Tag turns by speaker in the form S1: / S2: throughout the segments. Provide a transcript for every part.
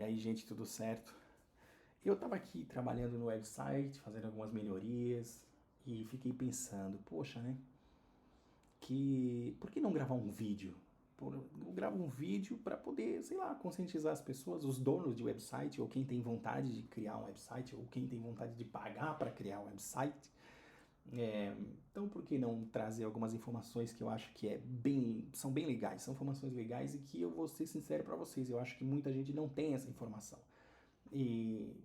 S1: E aí, gente, tudo certo? Eu estava aqui trabalhando no website, fazendo algumas melhorias e fiquei pensando, poxa, né? Por que não gravar um vídeo? Eu gravo um vídeo para poder, sei lá, conscientizar as pessoas, os donos de website, ou quem tem vontade de criar um website, ou quem tem vontade de pagar para criar um website. Então, por que não trazer algumas informações que eu acho que são bem legais, são informações legais e que eu vou ser sincero para vocês, eu acho que muita gente não tem essa informação. E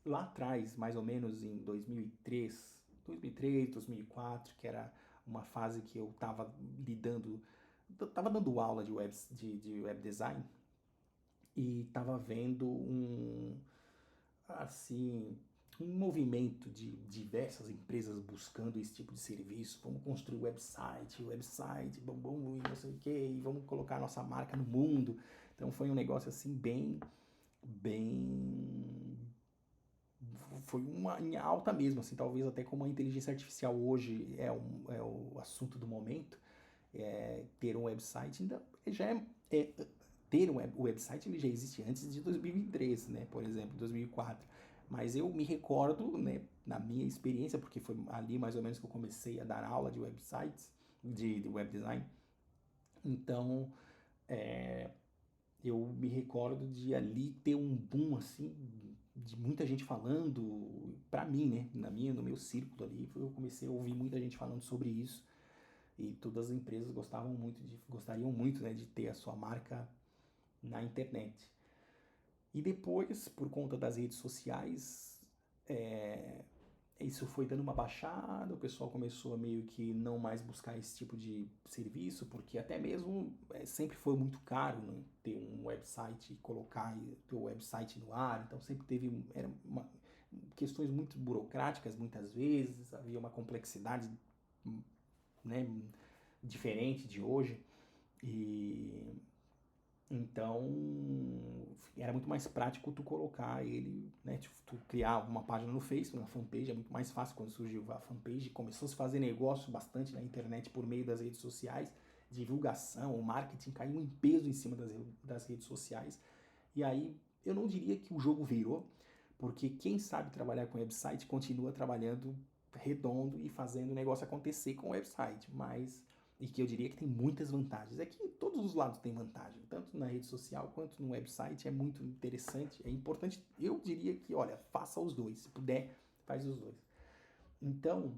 S1: lá atrás, mais ou menos em 2004, que era uma fase que eu estava dando aula de web design e estava vendo assim, um movimento de diversas empresas buscando esse tipo de serviço. Vamos construir website, bom, e não sei o que, e vamos colocar a nossa marca no mundo. Então foi um negócio assim bem foi uma em alta mesmo, assim, talvez até como a inteligência artificial hoje é o assunto do momento, ter um website ainda já ter o website ele já existe antes de 2003, né, por exemplo, 2004. Mas eu me recordo, né, na minha experiência, porque foi ali mais ou menos que eu comecei a dar aula de websites, de web design. Então, é, eu me recordo de ali ter um boom assim de muita gente falando pra mim, né, no meu círculo ali, eu comecei a ouvir muita gente falando sobre isso e todas as empresas gostariam muito, né, de ter a sua marca na internet. E depois, por conta das redes sociais, é, isso foi dando uma baixada, o pessoal começou a meio que não mais buscar esse tipo de serviço, porque até mesmo sempre foi muito caro, né, ter um website e colocar o website no ar, então sempre questões muito burocráticas muitas vezes, havia uma complexidade, né, diferente de hoje, e então era muito mais prático tu colocar ele, né? Tipo, tu criar uma página no Facebook, uma fanpage, é muito mais fácil quando surgiu a fanpage, começou a se fazer negócio bastante na internet por meio das redes sociais, divulgação, o marketing caiu em peso em cima das redes sociais. E aí eu não diria que o jogo virou, porque quem sabe trabalhar com website continua trabalhando redondo e fazendo o negócio acontecer com o website, mas e que eu diria que tem muitas vantagens. É que todos os lados têm vantagem, tanto na rede social quanto no website, é muito interessante, é importante. Eu diria que, olha, faça os dois, se puder, faz os dois. Então,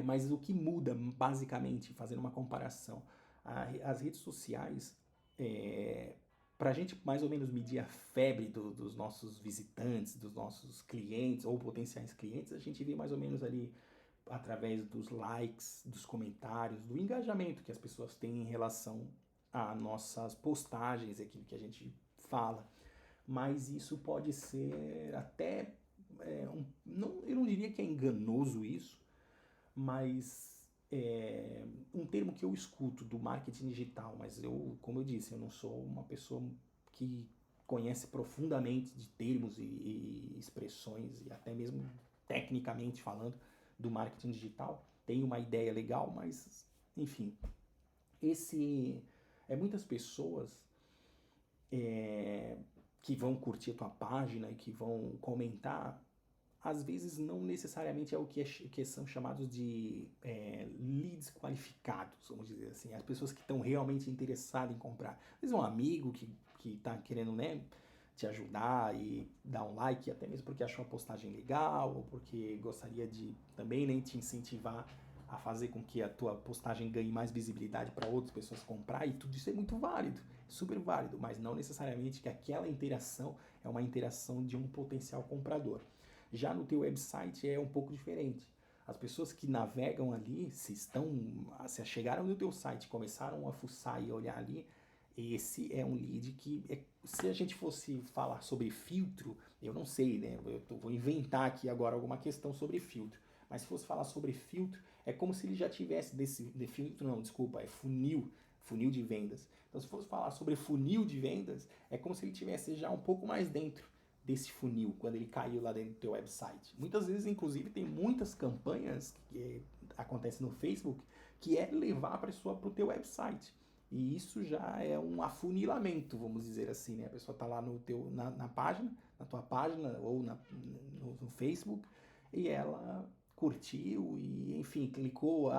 S1: mas o que muda, basicamente, fazendo uma comparação, as redes sociais, para a gente mais ou menos medir a febre dos nossos visitantes, dos nossos clientes ou potenciais clientes, a gente vê mais ou menos ali através dos likes, dos comentários, do engajamento que as pessoas têm em relação a nossas postagens, aquilo que a gente fala. Mas isso pode ser até não, eu não diria que é enganoso isso, mas um termo que eu escuto do marketing digital, mas eu, como eu disse, eu não sou uma pessoa que conhece profundamente de termos e expressões e até mesmo tecnicamente falando do marketing digital. Tenho uma ideia legal, mas enfim, esse muitas pessoas que vão curtir a tua página e que vão comentar às vezes não necessariamente é que são chamados de leads qualificados, vamos dizer assim, as pessoas que estão realmente interessadas em comprar. Às vezes um amigo que está querendo, né, te ajudar e dar um like, até mesmo porque achou a postagem legal, ou porque gostaria de também, né, te incentivar a fazer com que a tua postagem ganhe mais visibilidade para outras pessoas comprar, e tudo isso é muito válido, super válido, mas não necessariamente que aquela interação é uma interação de um potencial comprador. Já no teu website é um pouco diferente. As pessoas que navegam ali, se chegaram no teu site, começaram a fuçar e olhar ali, esse é um lead se a gente fosse falar sobre filtro, eu não sei, né? Vou inventar aqui agora alguma questão sobre filtro. Mas se fosse falar sobre filtro, é como se ele já tivesse de filtro, não, desculpa, é funil de vendas. Então, se fosse falar sobre funil de vendas, é como se ele tivesse já um pouco mais dentro desse funil, quando ele caiu lá dentro do teu website. Muitas vezes, inclusive, tem muitas campanhas que acontecem no Facebook, que é levar a pessoa para o teu website. E isso já é um afunilamento, vamos dizer assim, né? A pessoa está lá na página, na tua página ou no Facebook, e ela curtiu e, enfim, clicou,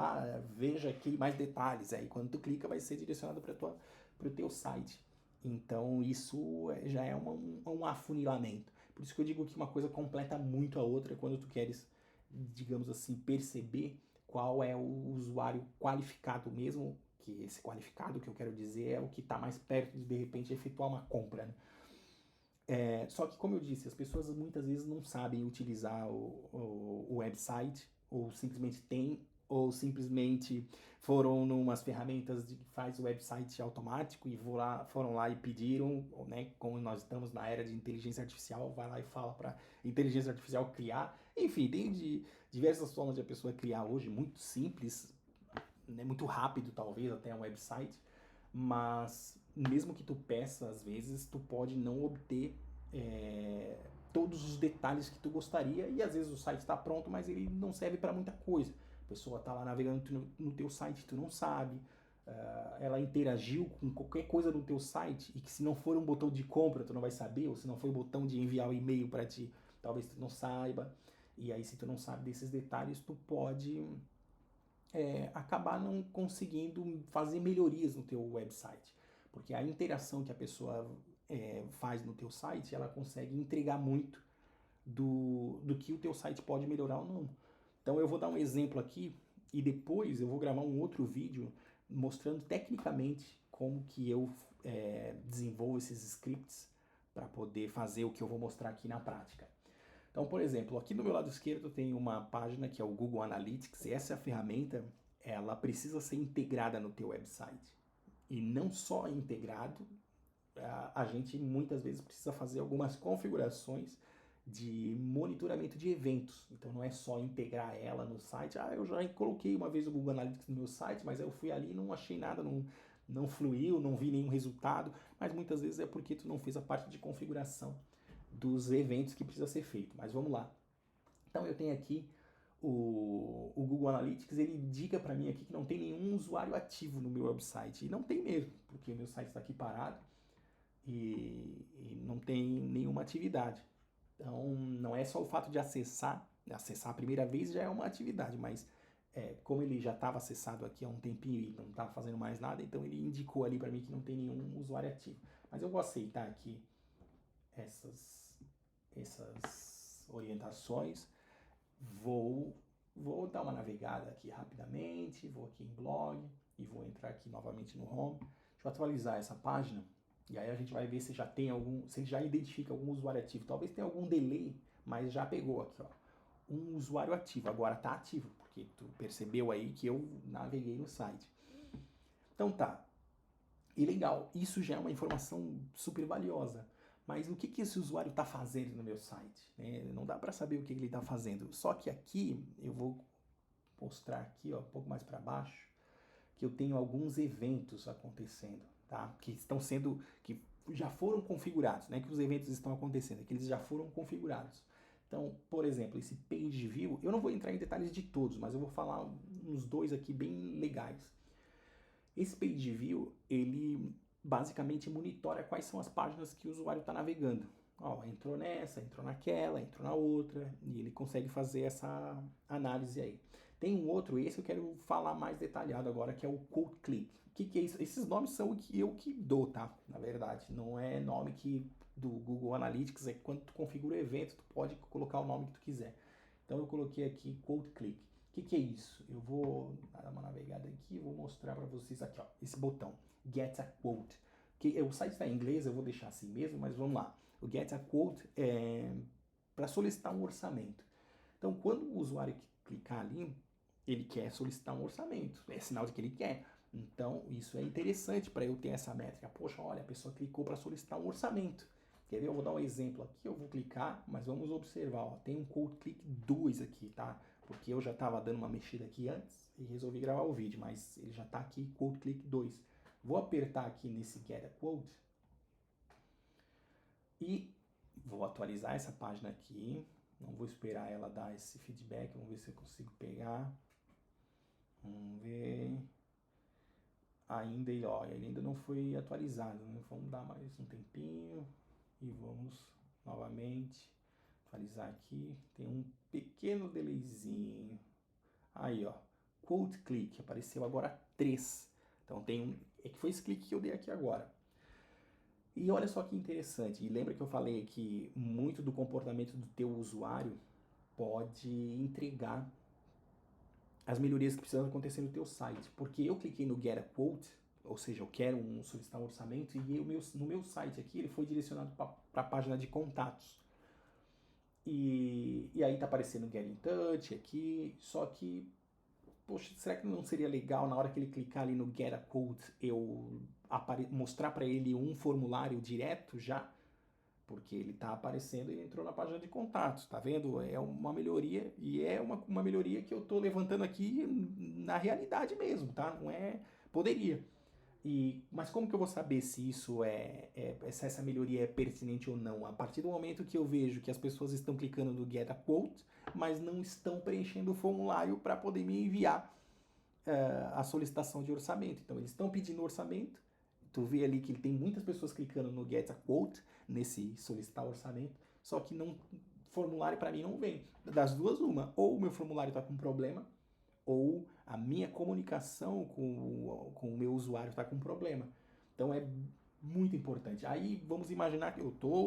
S1: veja aqui mais detalhes. Aí quando tu clica vai ser direcionado para o teu site. Então isso já é um afunilamento. Por isso que eu digo que uma coisa completa muito a outra quando tu queres, digamos assim, perceber qual é o usuário qualificado mesmo, que esse qualificado que eu quero dizer é o que está mais perto de repente efetuar uma compra, né? Só que, como eu disse, as pessoas muitas vezes não sabem utilizar o website, ou simplesmente tem, ou simplesmente foram numas ferramentas que faz o website automático e foram lá e pediram, né? Como nós estamos na era de inteligência artificial, vai lá e fala para inteligência artificial criar. Enfim, tem diversas formas de a pessoa criar hoje, muito simples, né, muito rápido talvez até um website, mas mesmo que tu peça, às vezes tu pode não obter todos os detalhes que tu gostaria e às vezes o site está pronto, mas ele não serve para muita coisa. A pessoa está lá navegando no teu site, tu não sabe, ela interagiu com qualquer coisa no teu site e que se não for um botão de compra tu não vai saber, ou se não for um botão de enviar o e-mail para ti, talvez tu não saiba. E aí se tu não sabe desses detalhes, tu pode acabar não conseguindo fazer melhorias no teu website. Porque a interação que a pessoa faz no teu site, ela consegue entregar muito do que o teu site pode melhorar ou não. Então eu vou dar um exemplo aqui e depois eu vou gravar um outro vídeo mostrando tecnicamente como que eu desenvolvo esses scripts para poder fazer o que eu vou mostrar aqui na prática. Então, por exemplo, aqui do meu lado esquerdo tem uma página que é o Google Analytics, e essa ferramenta, ela precisa ser integrada no teu website. E não só integrado, a gente muitas vezes precisa fazer algumas configurações de monitoramento de eventos. Então não é só integrar ela no site. Eu já coloquei uma vez o Google Analytics no meu site, mas aí eu fui ali e não achei nada, não fluiu, não vi nenhum resultado. Mas muitas vezes é porque tu não fez a parte de configuração dos eventos que precisa ser feito. Mas vamos lá. Então eu tenho aqui o Google Analytics, ele indica para mim aqui que não tem nenhum usuário ativo no meu website. E não tem mesmo, porque o meu site está aqui parado e não tem nenhuma atividade. Então não é só o fato de acessar a primeira vez já é uma atividade, mas como ele já estava acessado aqui há um tempinho e não estava fazendo mais nada, então ele indicou ali para mim que não tem nenhum usuário ativo. Mas eu vou aceitar aqui essas orientações. Vou dar uma navegada aqui rapidamente, vou aqui em blog e vou entrar aqui novamente no home. Deixa eu atualizar essa página e aí a gente vai ver se já tem se ele já identifica algum usuário ativo. Talvez tenha algum delay, mas já pegou aqui, ó. Um usuário ativo, agora está ativo, porque tu percebeu aí que eu naveguei no site. Então tá. E legal, isso já é uma informação super valiosa. Mas o que esse usuário está fazendo no meu site? Não dá para saber o que ele está fazendo. Só que aqui, eu vou mostrar aqui, ó, um pouco mais para baixo, que eu tenho alguns eventos acontecendo, tá? Que já foram configurados, né? Que os eventos estão acontecendo, que eles já foram configurados. Então, por exemplo, esse page view, eu não vou entrar em detalhes de todos, mas eu vou falar uns dois aqui bem legais. Esse page view, ele basicamente monitora quais são as páginas que o usuário está navegando. Entrou nessa, entrou naquela, entrou na outra, e ele consegue fazer essa análise aí. Tem um outro, esse eu quero falar mais detalhado agora, que é o Code Click. O que é isso? Esses nomes são o que eu que dou, tá? Na verdade, não é nome do Google Analytics, é quando tu configura o evento, tu pode colocar o nome que tu quiser. Então eu coloquei aqui Code Click. O que é isso? Eu vou dar uma navegada aqui e vou mostrar para vocês aqui, ó, esse botão, Get a Quote. O site está em inglês, eu vou deixar assim mesmo, mas vamos lá. O Get a Quote é para solicitar um orçamento. Então, quando o usuário clicar ali, ele quer solicitar um orçamento, é sinal de que ele quer. Então, isso é interessante para eu ter essa métrica. Poxa, olha, a pessoa clicou para solicitar um orçamento. Quer ver? Eu vou dar um exemplo aqui, eu vou clicar, mas vamos observar, ó, tem um Code Click 2 aqui, tá? Porque eu já estava dando uma mexida aqui antes e resolvi gravar o vídeo, mas ele já está aqui, Code Click 2. Vou apertar aqui nesse Get a Quote e vou atualizar essa página aqui. Não vou esperar ela dar esse feedback, vamos ver se eu consigo pegar. Vamos ver. ainda, ó, ele ainda não foi atualizado, né? Vamos dar mais um tempinho e vamos novamente atualizar aqui. Tem um pequeno delayzinho. Aí, ó, quote click, apareceu agora 3. Então tem um, é que foi esse clique que eu dei aqui agora. E olha só que interessante, e lembra que eu falei que muito do comportamento do teu usuário pode entregar as melhorias que precisam acontecer no teu site. Porque eu cliquei no Get a Quote, ou seja, eu quero solicitar um orçamento, e no meu site aqui ele foi direcionado para a página de contatos. E aí tá aparecendo Get in Touch aqui, só que, poxa, será que não seria legal na hora que ele clicar ali no Get a Quote eu mostrar para ele um formulário direto já? Porque ele está aparecendo, ele entrou na página de contatos, tá vendo? É uma melhoria, e é uma melhoria que eu estou levantando aqui na realidade mesmo, tá? Não é... Poderia. Mas como que eu vou saber se se essa melhoria é pertinente ou não? A partir do momento que eu vejo que as pessoas estão clicando no Get a Quote, mas não estão preenchendo o formulário para poder me enviar a solicitação de orçamento. Então, eles estão pedindo orçamento, tu vê ali que tem muitas pessoas clicando no Get a Quote, nesse solicitar orçamento, só que não, formulário para mim não vem. Das duas, uma, ou o meu formulário está com problema, ou a minha comunicação com o meu usuário está com problema. Então é muito importante. Aí vamos imaginar que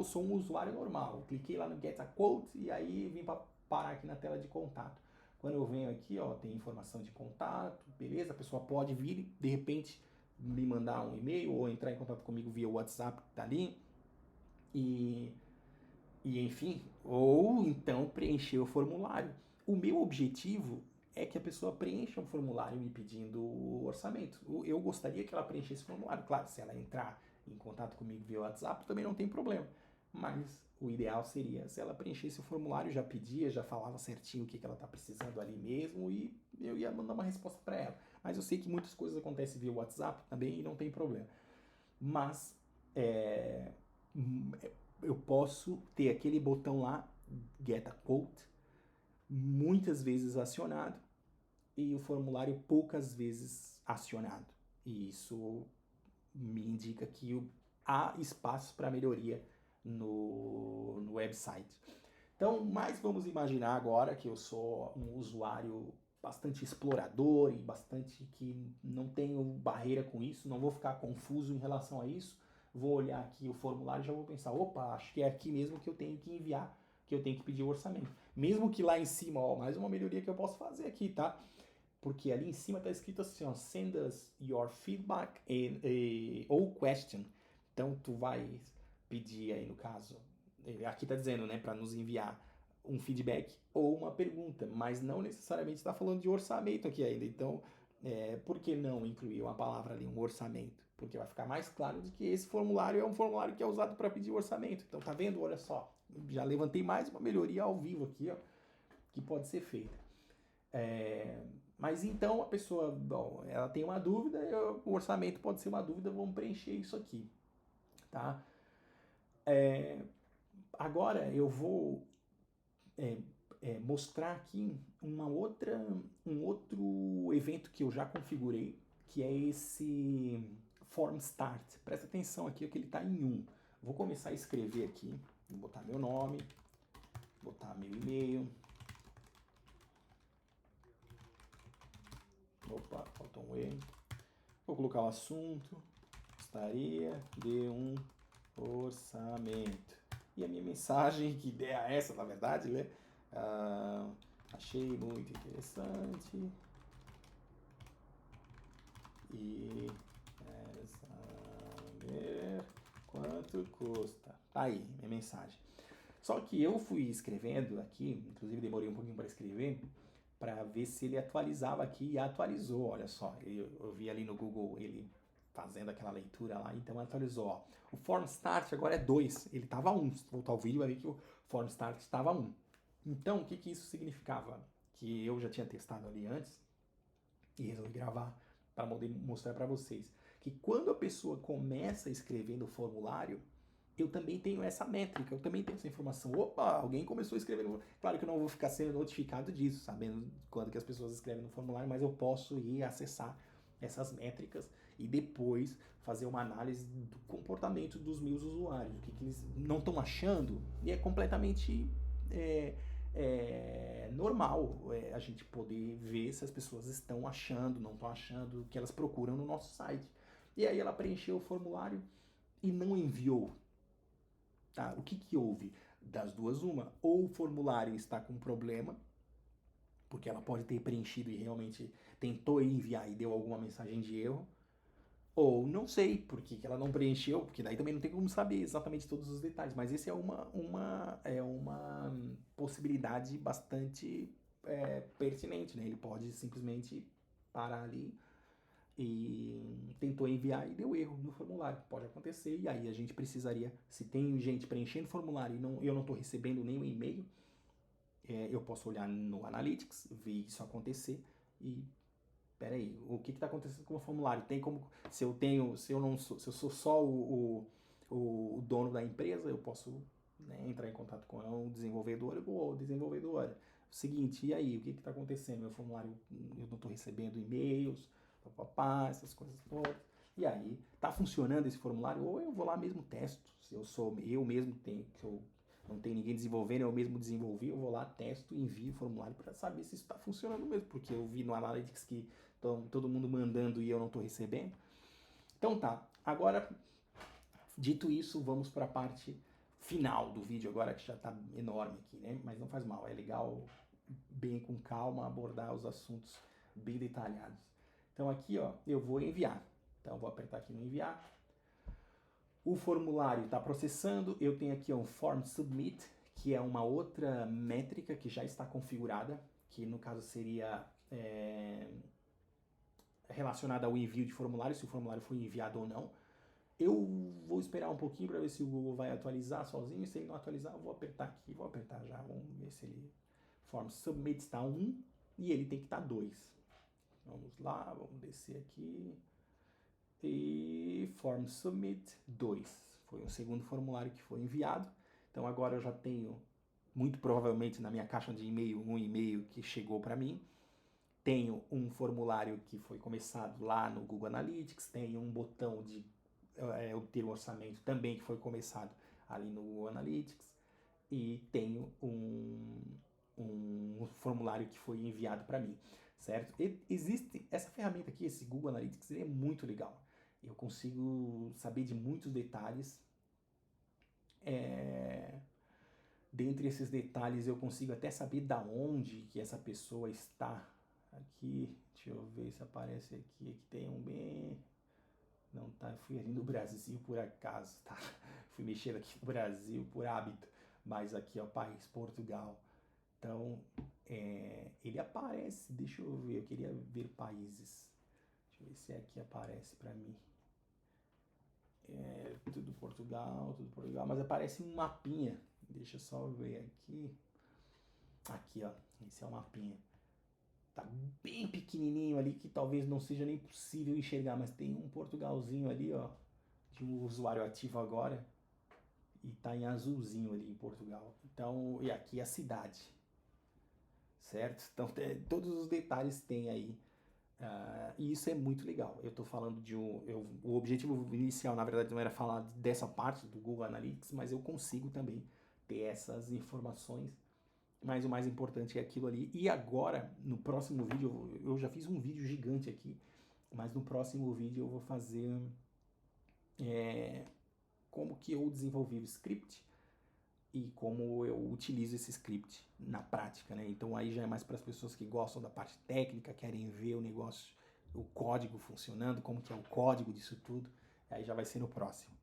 S1: sou um usuário normal, cliquei lá no Get a Quote e aí vim para parar aqui na tela de contato. Quando eu venho aqui, ó, tem informação de contato, beleza? A pessoa pode vir, de repente, me mandar um e-mail ou entrar em contato comigo via WhatsApp, que tá ali. E enfim, ou então preencher o formulário. O meu objetivo é que a pessoa preencha um formulário me pedindo o orçamento. Eu gostaria que ela preenchesse o formulário. Claro, se ela entrar em contato comigo via WhatsApp, também não tem problema. Mas o ideal seria se ela preenchesse o formulário, já pedia, já falava certinho o que ela está precisando ali mesmo e eu ia mandar uma resposta para ela. Mas eu sei que muitas coisas acontecem via WhatsApp também e não tem problema. Mas eu posso ter aquele botão lá, Get a Quote, muitas vezes acionado e o formulário poucas vezes acionado. E isso me indica que há espaço para melhoria no website. Então, mas vamos imaginar agora que eu sou um usuário bastante explorador e bastante que não tenho barreira com isso, não vou ficar confuso em relação a isso. Vou olhar aqui o formulário e já vou pensar, opa, acho que é aqui mesmo que eu tenho que enviar, que eu tenho que pedir o orçamento. Mesmo que lá em cima, ó, mais uma melhoria que eu posso fazer aqui, tá? Porque ali em cima está escrito assim, ó, send us your feedback ou question. Então tu vai pedir aí no caso, aqui está dizendo, né, para nos enviar um feedback ou uma pergunta, mas não necessariamente está falando de orçamento aqui ainda. Então, por que não incluir uma palavra ali, um orçamento? Porque vai ficar mais claro de que esse formulário é um formulário que é usado para pedir orçamento. Então, tá vendo? Olha só, já levantei mais uma melhoria ao vivo aqui, ó, que pode ser feita. Mas então a pessoa, bom, ela tem uma dúvida, o orçamento pode ser uma dúvida, vamos preencher isso aqui, tá? Agora eu vou mostrar aqui um outro evento que eu já configurei, que é esse Form Start. Presta atenção aqui que ele está em 1. Vou começar a escrever aqui, vou botar meu nome, botar meu e-mail. Opa, faltou um E. Vou colocar o assunto. Gostaria de um orçamento. E a minha mensagem, que ideia é essa, na verdade, né? Achei muito interessante. E saber quanto custa. Tá aí, minha mensagem. Só que eu fui escrevendo aqui, inclusive demorei um pouquinho para escrever, para ver se ele atualizava aqui e atualizou. Olha só, eu vi ali no Google ele fazendo aquela leitura lá, então atualizou. Ó. O Form Start agora é 2, ele estava 1. Se voltar o vídeo, vai ver que o Form Start estava 1. Então, o que isso significava? Que eu já tinha testado ali antes e resolvi gravar para mostrar para vocês. Que quando a pessoa começa a escrever no formulário, eu também tenho essa métrica, eu também tenho essa informação. Opa, alguém começou a escrever no... Claro que eu não vou ficar sendo notificado disso, sabendo quando que as pessoas escrevem no formulário, mas eu posso ir acessar essas métricas e depois fazer uma análise do comportamento dos meus usuários, o que eles não estão achando, e é completamente normal a gente poder ver se as pessoas estão achando, não estão achando, o que elas procuram no nosso site. E aí ela preencheu o formulário e não enviou. Tá? O que houve? Das duas, uma. Ou o formulário está com problema, porque ela pode ter preenchido e realmente tentou enviar e deu alguma mensagem de erro, ou não sei por que ela não preencheu, porque daí também não tem como saber exatamente todos os detalhes, mas essa é uma possibilidade bastante pertinente, né? Ele pode simplesmente parar ali e tentou enviar e deu erro no formulário. Pode acontecer, e aí a gente precisaria, se tem gente preenchendo o formulário e eu não estou recebendo nenhum e-mail, eu posso olhar no Analytics, ver isso acontecer e peraí, o que está acontecendo com o formulário? Tem como, se eu sou só o dono da empresa, eu posso, né, entrar em contato com o desenvolvedor ou desenvolvedora. O seguinte, e aí, o que está acontecendo? Meu formulário, eu não estou recebendo e-mails, papapá, essas coisas todas. E aí, tá funcionando esse formulário? Ou eu vou lá mesmo testo. Se eu mesmo tenho, se eu não tem ninguém desenvolvendo, eu mesmo desenvolvi, eu vou lá, testo, envio o formulário para saber se isso está funcionando mesmo, porque eu vi no Analytics que todo mundo mandando e eu não estou recebendo. Então tá, agora, dito isso, vamos para a parte final do vídeo agora, que já está enorme aqui, né? Mas não faz mal, é legal, bem com calma, abordar os assuntos bem detalhados. Então aqui, ó, eu vou enviar. Então eu vou apertar aqui no enviar. O formulário está processando, eu tenho aqui um Form Submit, que é uma outra métrica que já está configurada, que no caso seria relacionada ao envio de formulário, se o formulário foi enviado ou não. Eu vou esperar um pouquinho para ver se o Google vai atualizar sozinho, se ele não atualizar eu vou apertar aqui, vou apertar já, vamos ver se ele... Form Submit está 1 e ele tem que estar 2. Vamos lá, vamos descer aqui... E Form Submit 2. Foi um segundo formulário que foi enviado. Então agora eu já tenho, muito provavelmente na minha caixa de e-mail, um e-mail que chegou para mim. Tenho um formulário que foi começado lá no Google Analytics. Tenho um botão de obter um orçamento também que foi começado ali no Google Analytics. E tenho um formulário que foi enviado para mim, certo? Existe essa ferramenta aqui, esse Google Analytics, ele é muito legal. Eu consigo saber de muitos detalhes. Dentre esses detalhes, eu consigo até saber da onde que essa pessoa está. Aqui, deixa eu ver se aparece aqui. Aqui tem um bem... Não tá, fui ali no Brasil por acaso, tá? Fui mexer aqui no Brasil por hábito. Mas aqui, ó, país, Portugal. Então, ele aparece, deixa eu ver, eu queria ver países. Deixa eu ver se aqui aparece para mim. Tudo Portugal, mas aparece um mapinha. Deixa eu só ver aqui. Aqui, ó, esse é o mapinha. Tá bem pequenininho ali, que talvez não seja nem possível enxergar, mas tem um Portugalzinho ali, ó, de um usuário ativo agora. E tá em azulzinho ali em Portugal. Então, e aqui é a cidade. Certo? Então, todos os detalhes tem aí. E isso é muito legal. Eu estou falando de o objetivo inicial, na verdade, não era falar dessa parte do Google Analytics, mas eu consigo também ter essas informações. Mas o mais importante é aquilo ali. E agora, no próximo vídeo, eu já fiz um vídeo gigante aqui, mas no próximo vídeo eu vou fazer como que eu desenvolvi o script e como eu utilizo esse script na prática, né? Então aí já é mais para as pessoas que gostam da parte técnica, querem ver o negócio, o código funcionando, como que é o código disso tudo, aí já vai ser no próximo.